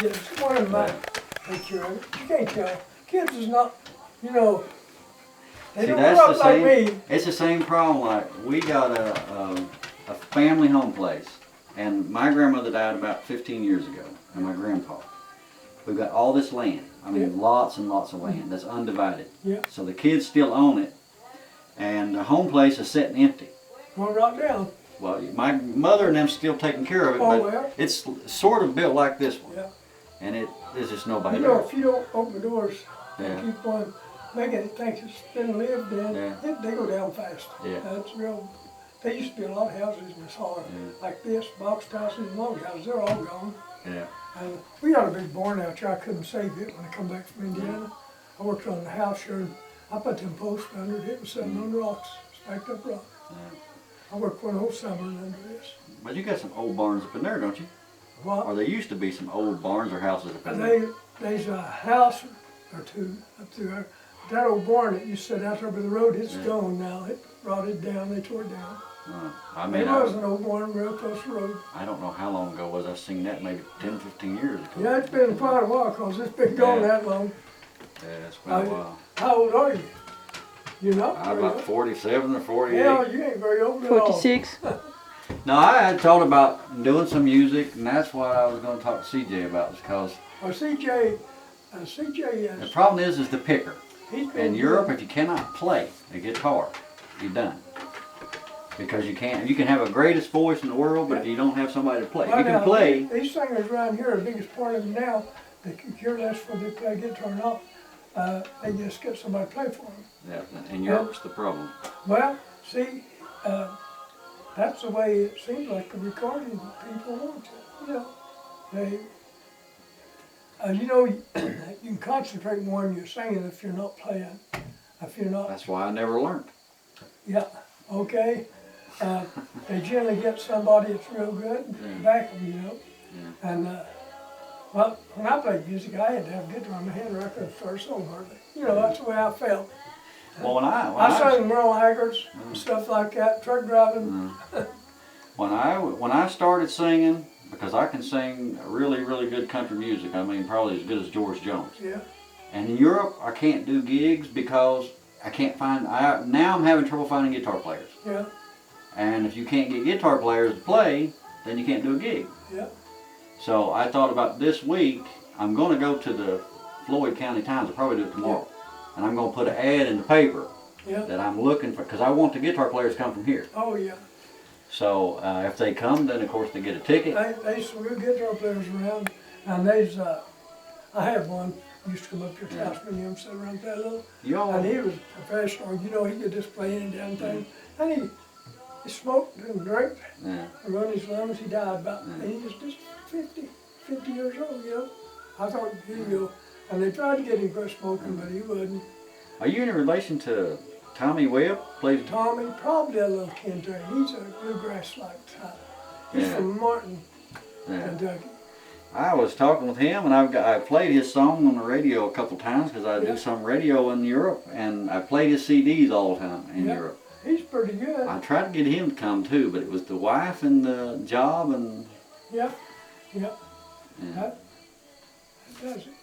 Yes, one of them take care of it. You can't tell. Kids is not, you know, they don't grow up like me. It's the same problem. Like we got a family home place, and my grandmother died about 15 years ago, and my grandpa. We've got all this land. I mean, lots and lots of land that's undivided. Yeah. So the kids still own it, and the home place is sitting empty. Well, right down. Well, my mother and them still taking care of it, but it's sort of built like this one. Yeah. And there's just nobody You know, there. if you don't open the doors and keep on making it think it's been lived in, they go down fast. Yeah. That's real. There used to be a lot of houses in this holler like this, box houses and log houses. They're all gone. Yeah. And we got a big barn out here. I couldn't save it when I come back from Indiana. I worked on the house here, and I put them posts under it. It was sitting on rocks, stacked up rocks. Yeah. I worked one whole summer under this. But you got some old barns up in there, don't you? What? Or there used to be some old barns or houses up in there. There's a house or two up through there. That old barn that used to sit out there by the road, it's gone now. It rotted down, they tore it down. I mean, there was an old barn real close to the road. I don't know how long ago it was. I seen that maybe 10, 15 years ago. Yeah, it's been quite a while because it's been gone that long. Yeah, it's been a while. How old are you? You're not I'm about 47 or 48. Yeah, you ain't very old at all. 46. No, I had thought about doing some music, and that's what I was going to talk to CJ about, because CJ the problem is the picker. In Europe, good. if you cannot play a guitar, you're done. Because you can have a greatest voice in the world, but if you don't have somebody to play, Well, you can play. These singers around here, the biggest part of them now, they can care less whether they play guitar or not. They just get somebody to play for them. Yeah, in Europe's the problem. Well, see, that's the way it seems like the recording people want it. You know, you know, you can concentrate more on your singing if you're not playing. If you're not. That's why I never learned. Yeah. Okay. They generally get somebody that's real good and back them, you know. Yeah. And well, when I played music, I had to have a guitar in my hand or I couldn't start a song hardly. You know, that's the way I felt. Well, when I sang Merle Haggard's and stuff like that, truck driving. When I started singing, because I can sing really, really good country music. I mean, probably as good as George Jones. Yeah. And in Europe, I can't do gigs because I can't find. Now I'm having trouble finding guitar players. Yeah. And if you can't get guitar players to play, then you can't do a gig. Yeah. So I thought about this week, I'm going to go to the Floyd County Times. I'll probably do it tomorrow. And I'm going to put an ad in the paper that I'm looking for, because I want the guitar players to come from here. Oh, yeah. So if they come, then of course they get a ticket. There's some good guitar players around. And there's, I have one, used to come up here to house with him, sit around that little. And he was professional, you know, he could just play any damn thing. And he smoked and drank, and run his lungs. He died about, he was just 50 years old, you know. I thought, here you go. And they tried to get him to quit smoking, but he wouldn't. Are you in relation to Tommy Webb? Plays Tommy, probably a little kin to him. He's a bluegrass-like type. He's from Martin, Kentucky. I was talking with him, and I played his song on the radio a couple times because I do some radio in Europe, and I played his CDs all the time in Europe. He's pretty good. I tried to get him to come too, but it was the wife and the job and. That does it.